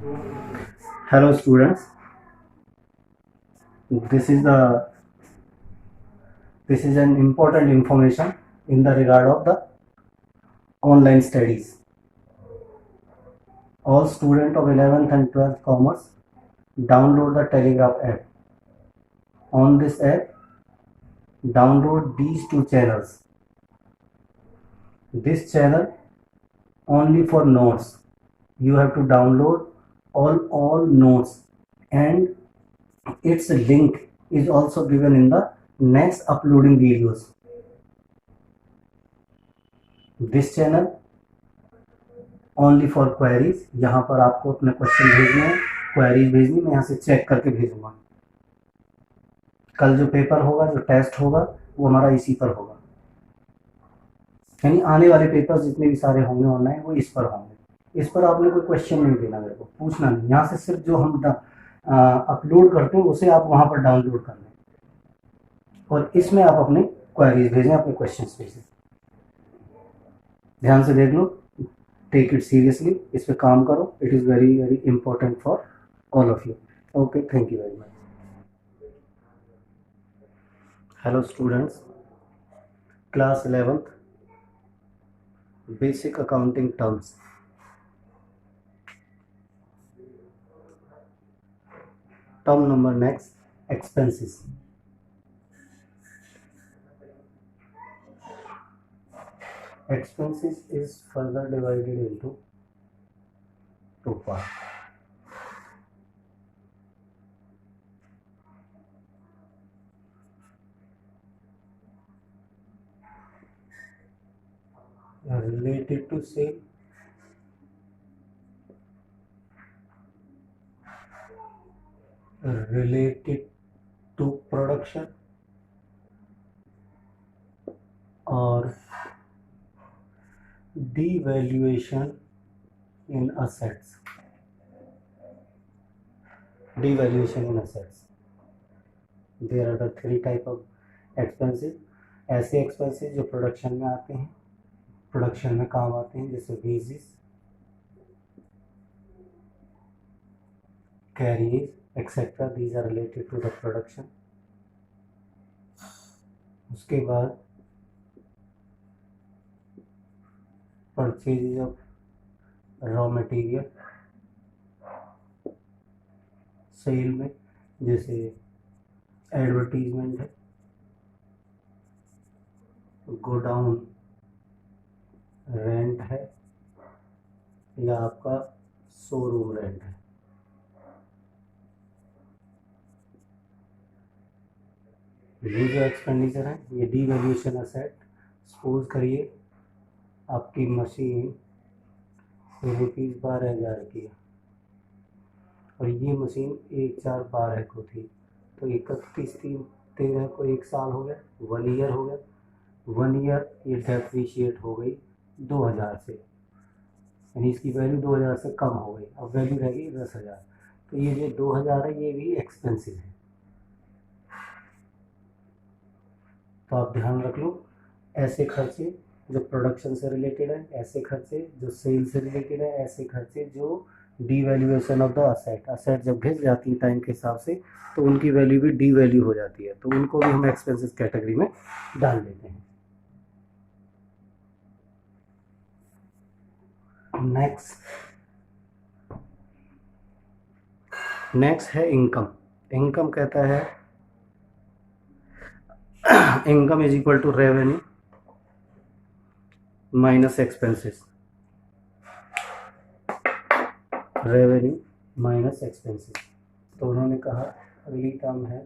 Hello students, this is the this is an important information in the regard of the online studies. All students of 11th and 12th commerce download the Telegraph app. On this app, download these two channels. This channel only for notes. You have to download all notes, and its link is also given in the next uploading videos. This channel only for queries, यहाँ पर आपको अपने question भेजने हैं, queries भेजनी, मैं यहाँ से चेक करके भेजूंगा। कल जो पेपर होगा, जो टेस्ट होगा, वो हमारा इसी पर होगा, यानी आने वाले पेपर जितने भी सारे होंगे ऑनलाइन वो इस पर होंगे। इस पर आपने कोई क्वेश्चन नहीं देना, मेरे को पूछना नहीं, यहाँ से सिर्फ जो हम अपलोड करते हैं उसे आप वहाँ पर डाउनलोड कर लें और इसमें आप अपने क्वेरीज भेजें, अपने क्वेश्चन भेजें। ध्यान से देख लो, टेक इट सीरियसली, इस पे काम करो, it is very very important for all of you. Okay, thank you very much. Hello students, class 11th basic accounting terms. Term number next, expenses. Expenses is further divided into two parts. Related to sale, related to production, और devaluation in assets. Devaluation in assets. There are the three type of expenses. ऐसे expenses जो production में आते हैं, production में काम आते हैं, जैसे wages, carriage, etc. These are related to the production. उसके बाद purchase of raw material, sale में जैसे एडवर्टीजमेंट है, गोडाउन रेंट है, या आपका शोरूम रेंट है। ये जो एक्सपेंडिचर है, ये डीवैल्यूएशन असेट। सपोज करिए आपकी मशीन ₹12,000 की है और ये मशीन 1/4/12 को थी, तो 31/3/13 को 1 साल हो गया, 1 ईयर हो गया। 1 ईयर ये डेप्रीशिएट हो गई 2000 से, यानी इसकी वैल्यू 2000 से कम हो गई, अब वैल्यू रह गई 10,000। तो ये जो 2000 है ये भी एक्सपेंसिव है। तो आप ध्यान रख लो, ऐसे खर्चे जो प्रोडक्शन से रिलेटेड है, ऐसे खर्चे जो सेल से रिलेटेड है, ऐसे खर्चे जो devaluation of the asset, asset जब घिस जाती है टाइम के हिसाब से तो उनकी वैल्यू भी डीवैल्यू हो जाती है, तो उनको भी हम एक्सपेंसेस कैटेगरी में डाल देते हैं। नेक्स्ट है इनकम। इनकम कहता है income is equal to revenue minus expenses, revenue minus expenses. तो उन्होंने कहा अगली टर्म है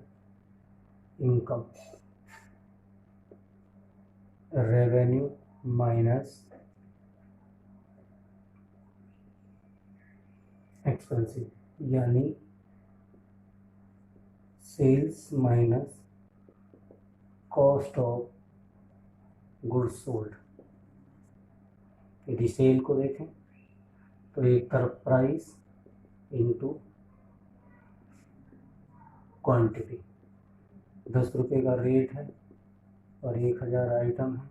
इनकम, रेवेन्यू माइनस एक्सपेंसिव, यानी sales minus cost of goods sold. यदि सेल को देखें तो एक तरफ प्राइस इनटू क्वांटिटी, 10 रुपये का रेट है और 1000 आइटम है,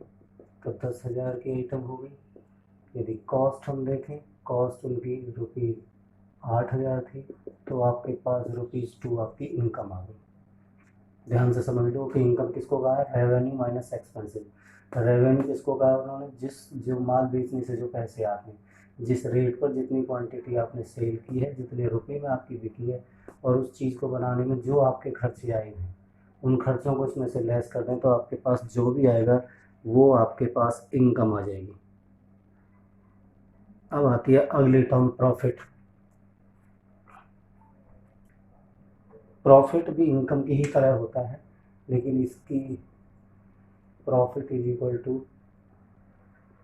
तो 10,000 की आइटम हो गई। यदि कॉस्ट हम देखें, कॉस्ट उनकी 8,000 थी, तो आपके पास ₹2 आपकी इनकम आ गई। ध्यान से समझ लो कि इनकम किसको कहा है, रेवेन्यू माइनस एक्सपेंसिव। रेवेन्यू किसको कहा उन्होंने, जो माल बेचने से जो पैसे आते हैं, जिस रेट पर जितनी क्वांटिटी आपने सेल की है, जितने रुपए में आपकी बिकी है, और उस चीज़ को बनाने में जो आपके खर्चे आए हैं, उन खर्चों को इसमें से लेस कर दें तो आपके पास जो भी आएगा वो आपके पास इनकम आ जाएगी। अब आती है अगली टर्म, प्रॉफिट। प्रॉफिट भी इनकम की ही तरह होता है, लेकिन इसकी profit is equal to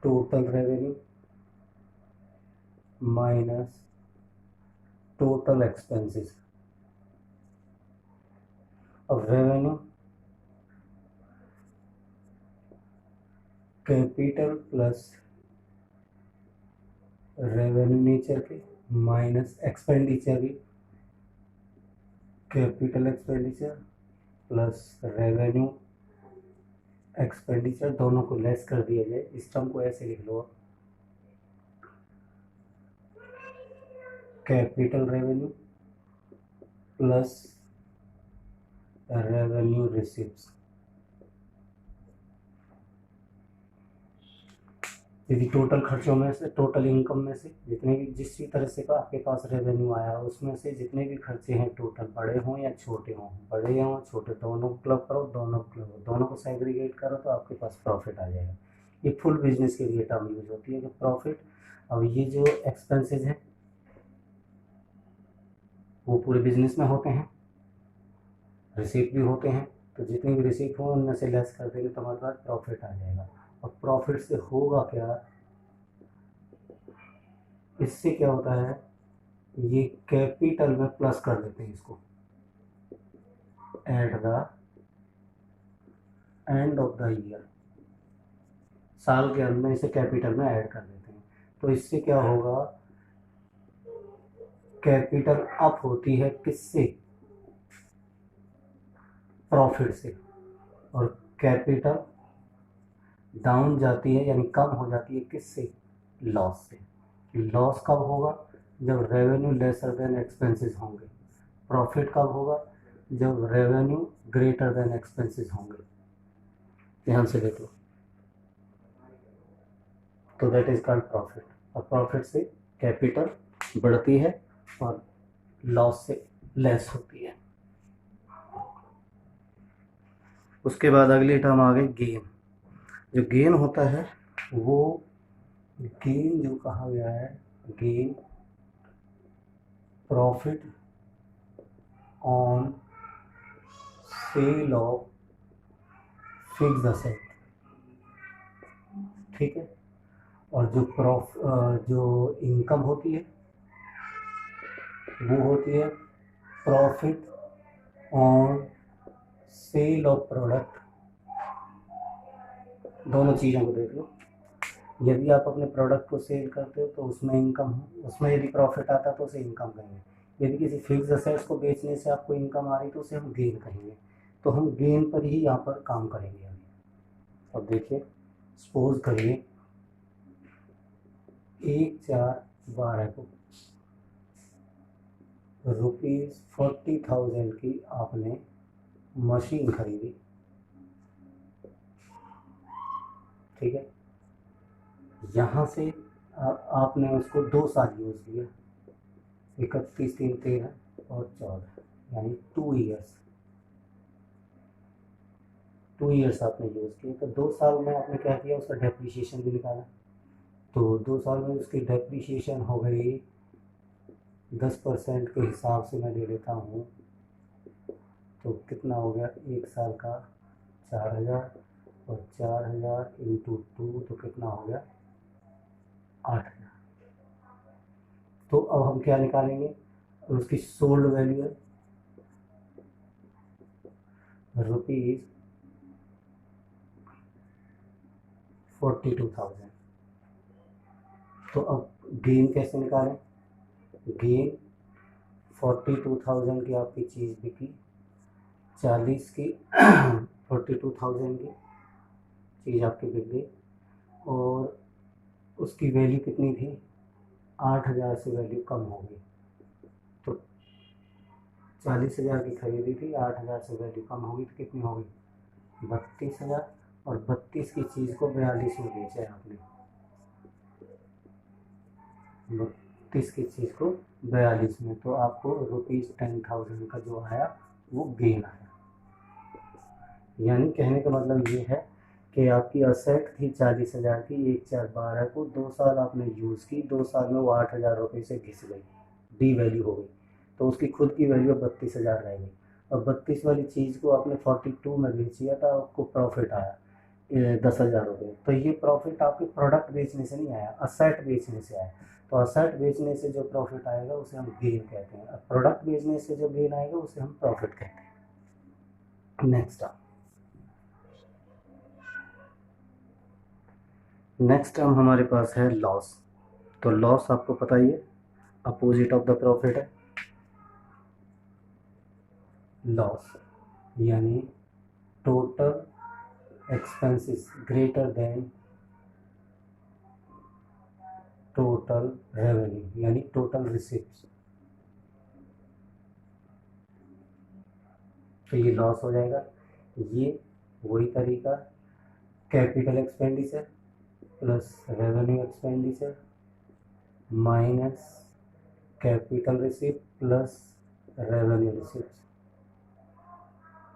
total revenue minus total expenses. अब revenue capital plus revenue nature के माइनस एक्सपेंडिचर भी capital expenditure plus revenue expenditure, दोनों को लेस कर दिया जाए। इस टर्म को ऐसे लिख लो, capital revenue plus revenue receives. यदि टोटल खर्चों में से, टोटल इनकम में से जितने भी, जिस भी तरह से आपके पास रेवेन्यू आया, उसमें से जितने भी खर्चे हैं टोटल, बड़े हों या छोटे हों, बड़े हों छोटे, दोनों को क्लब करो, दोनों को सेग्रीगेट करो, तो आपके पास प्रॉफिट आ जाएगा। ये फुल बिजनेस के लिए टर्म यूज होती है कि प्रॉफिट। अब ये जो एक्सपेंसेस हैं वो पूरे बिजनेस में होते हैं, रिसीट भी होते हैं, तो जितनी भी रिसीट हो उनमें से लेस कर देंगे तो हमारे पास प्रॉफिट आ जाएगा। और प्रॉफिट से होगा क्या, इससे क्या होता है, ये कैपिटल में प्लस कर देते हैं इसको, at the end of the year, साल के अंत में इसे कैपिटल में ऐड कर देते हैं। तो इससे क्या होगा, कैपिटल अप होती है किससे, प्रॉफिट से, और कैपिटल डाउन जाती है यानी कम हो जाती है किससे, लॉस से। लॉस कब होगा, जब रेवेन्यू लेसर देन एक्सपेंसेस होंगे। प्रॉफिट कब होगा, जब रेवेन्यू ग्रेटर देन एक्सपेंसेस होंगे। ध्यान से देखो, तो दैट इज कॉल्ड प्रॉफिट। और प्रॉफिट से कैपिटल बढ़ती है और लॉस से लेस होती है। उसके बाद अगली टर्म आ गई गेन। जो गेन होता है वो, गेन जो कहा गया है, gain profit on sale of fixed asset, ठीक है। और जो इनकम होती है वो होती है profit on sale of product. दोनों चीज़ों को देख लो, यदि आप अपने प्रोडक्ट को सेल करते हो तो उसमें इनकम हो, उसमें यदि प्रॉफिट आता है तो उसे इनकम कहेंगे। यदि किसी फिक्स असेट्स को बेचने से आपको इनकम आ रही तो उसे हम गेन कहेंगे। तो हम गेन पर ही यहाँ पर काम करेंगे अभी। अब देखिए, सपोज करिए 1/4/12 को ₹40,000 की आपने मशीन खरीदी, ठीक है। यहाँ से आपने उसको 2 साल यूज़ किया, 31, 3, 13 और 14, यानी 2 ईयर्स। 2 ईयर्स आपने यूज़ किए, तो 2 साल में आपने क्या किया, उसका डेप्रिसिएशन भी निकाला। तो 2 साल में उसकी डेप्रिसिएशन हो गई 10% के हिसाब से मैं ले लेता हूँ, तो कितना हो गया, 1 साल का 4,000 और 4,000 इंटू 2 तो कितना हो गया, 8,000। तो अब हम क्या निकालेंगे, उसकी सोल्ड वैल्यू है ₹42,000। तो अब गेन कैसे निकालें, गेन 42,000 की आपकी चीज़ बिकी, 40 की 42,000 की चीज़ आपकी बिक गई, और उसकी वैल्यू कितनी थी, 8,000 से वैल्यू कम हो गई। 40,000 की खरीदी थी, 8,000 से वैल्यू कम होगी तो कितनी होगी? 32,000। और 32 की चीज़ को 42 में बेचा है आपने, 32 की चीज़ को 42 में, तो आपको ₹10,000 का जो आया वो गेन आया। यानी कहने का मतलब ये है कि आपकी असेट थी 40,000 की, 1/4/12 को 2 साल आपने यूज़ की, 2 साल में वो 8,000 रुपये से घिस गई, डी वैल्यू हो गई, तो उसकी खुद की वैल्यू 32,000 रह गई। और 32 वाली चीज़ को आपने 42 में बेचिया था, आपको प्रॉफिट आया 10,000 रुपये। तो ये प्रॉफिट आपके प्रोडक्ट बेचने से नहीं आया, असेट बेचने से आया। तो असेट बेचने से जो प्रॉफिट आएगा उसे हम गेन कहते हैं, और प्रोडक्ट बेचने से जो गेन आएगा उसे हम प्रॉफिट कहते हैं। नेक्स्ट टर्म हमारे पास है लॉस। तो लॉस आपको पता ही है, अपोजिट ऑफ द प्रॉफिट है। लॉस यानी total expenses greater than total revenue, यानी टोटल रिसिप्ट, तो ये लॉस हो जाएगा। ये वही तरीका, capital expenditure plus revenue expenditure minus capital receipt plus revenue receipt.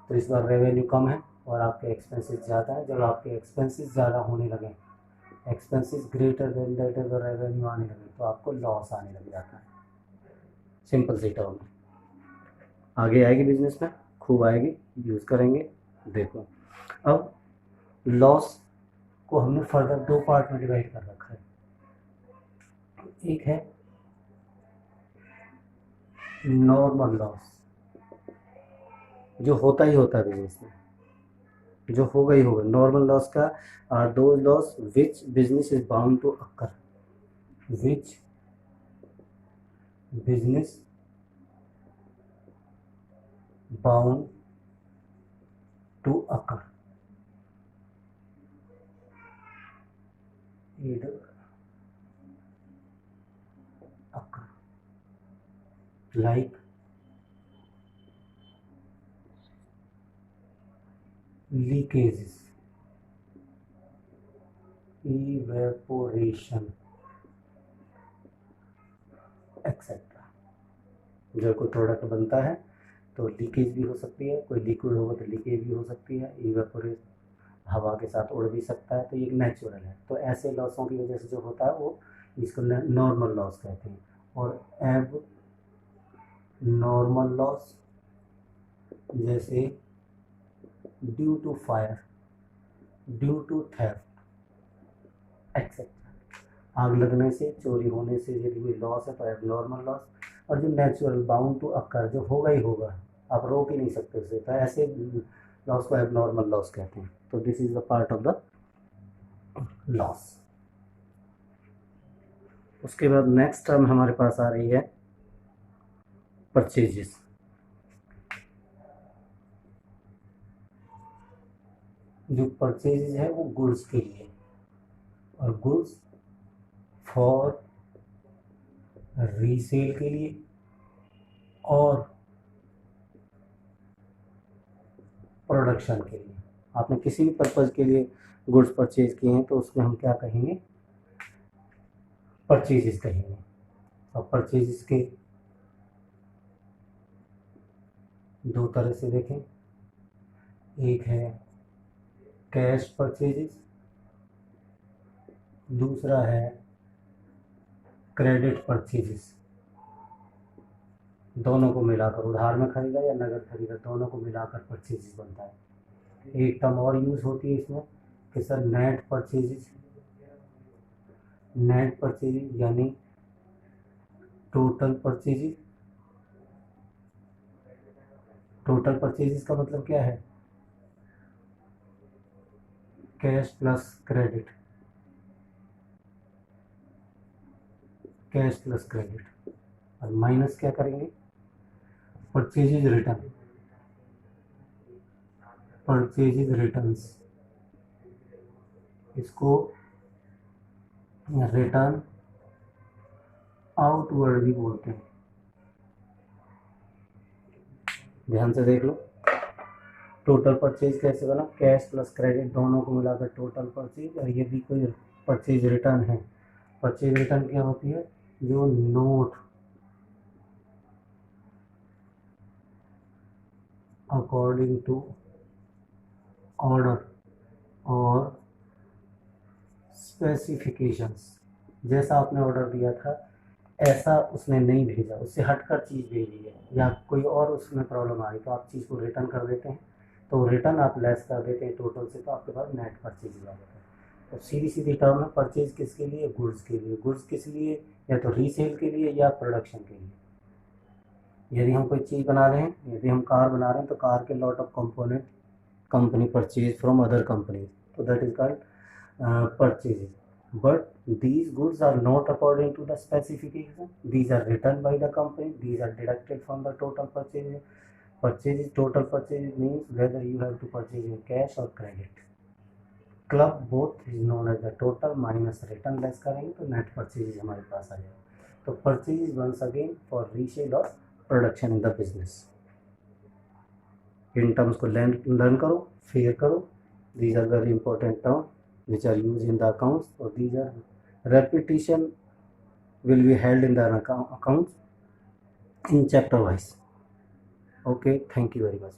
तो इस बार रेवेन्यू कम है और आपके एक्सपेंसेस ज़्यादा है। जब आपके एक्सपेंसेस ज़्यादा होने लगे, expenses greater than that is revenue आने लगे, तो आपको लॉस आने लग जाता है। सिंपल सी टर्म आगे आएगी, बिजनेस में खूब आएगी, यूज़ करेंगे। देखो अब लॉस को हमने फर्दर 2 पार्ट में डिवाइड कर रखा है। एक है नॉर्मल लॉस, जो होता ही होता है बिजनेस में, जो होगा ही होगा। नॉर्मल लॉस का or those loss which business is bound to occur, which business bound to occur, like leakages, evaporation, etcetera. जब कोई प्रोडक्ट बनता है तो लीकेज भी हो सकती है, कोई लिक्विड होगा तो लीकेज भी हो सकती है, इवेपोरेट हवा के साथ उड़ भी सकता है, तो ये नेचुरल है। तो ऐसे लॉसों की वजह से जो होता है वो इसको नॉर्मल लॉस कहते हैं। और एब नॉर्मल लॉस जैसे due to fire, due to theft etcetera. आग लगने से, चोरी होने से यदि कोई लॉस है तो एब नॉर्मल लॉस। और जो नेचुरल बाउंड टू अकर, जो होगा ही होगा, आप रोक ही नहीं सकते उसे, तो ऐसे लॉस को एब नॉर्मल लॉस कहते हैं। तो this is the part of the loss. उसके बाद नेक्स्ट टर्म हमारे पास आ रही है परचेजेस। जो परचेजेस है वो गुड्स के लिए, और गुड्स फॉर रीसेल के लिए और प्रोडक्शन के लिए। आपने किसी भी पर्पज़ के लिए गुड्स परचेज किए हैं तो उसमें हम क्या कहेंगे? परचेजेस कहेंगे। और परचेजेस के दो तरह से देखें, एक है कैश परचेजेस, दूसरा है क्रेडिट परचेजेस। दोनों को मिलाकर, उधार में खरीदा या नगद खरीदा, दोनों को मिलाकर परचेजेस बनता है। एक टर्म और यूज़ होती है इसमें कि sir net purchases, net purchases यानी टोटल परचेजेस। टोटल परचेजेस का मतलब क्या है? Cash plus credit, cash plus credit. और माइनस क्या करेंगे? Purchases return, purchases returns. इसको रिटर्न आउटवर्ड भी बोलते हैं। ध्यान से देख लो, टोटल परचेज कैसे बना, कैश प्लस क्रेडिट दोनों को मिलाकर टोटल परचेज। और ये भी कोई परचेज रिटर्न है। परचेज रिटर्न क्या होती है, जो नोट अकॉर्डिंग टू ऑर्डर और स्पेसिफिकेशंस, जैसा आपने ऑर्डर दिया था ऐसा उसने नहीं भेजा, उससे हटकर चीज़ भेजी है, या कोई और उसमें प्रॉब्लम आ रही तो आप चीज़ को रिटर्न कर देते हैं, तो रिटर्न आप लेस कर देते हैं टोटल से, तो आपके पास नेट परचेज आ जाता है। तो सीधी सीधी टर्म है, परचेज किसके लिए, गुड्स के लिए। गुड्स किस लिए, या तो रीसेल के लिए या प्रोडक्शन के लिए। यदि हम कोई चीज़ बना रहे हैं, यदि हम कार बना रहे हैं तो कार के lot of component company purchase from other companies, तो that is called purchases. But these goods are not according to the specification. These are written by the company. These are deducted from the total purchase. Purchase, total purchase means whether you have to purchase in cash or credit. Club both is known as the total minus return less करेंगे तो net purchase हमारे पास आ जाएगा। तो purchase once again for resale or production in the business. In terms को learn करो, fair करो। These are very important terms which are used in the accounts, or these are repetition will be held in the accounts in chapter wise. Okay, thank you very much.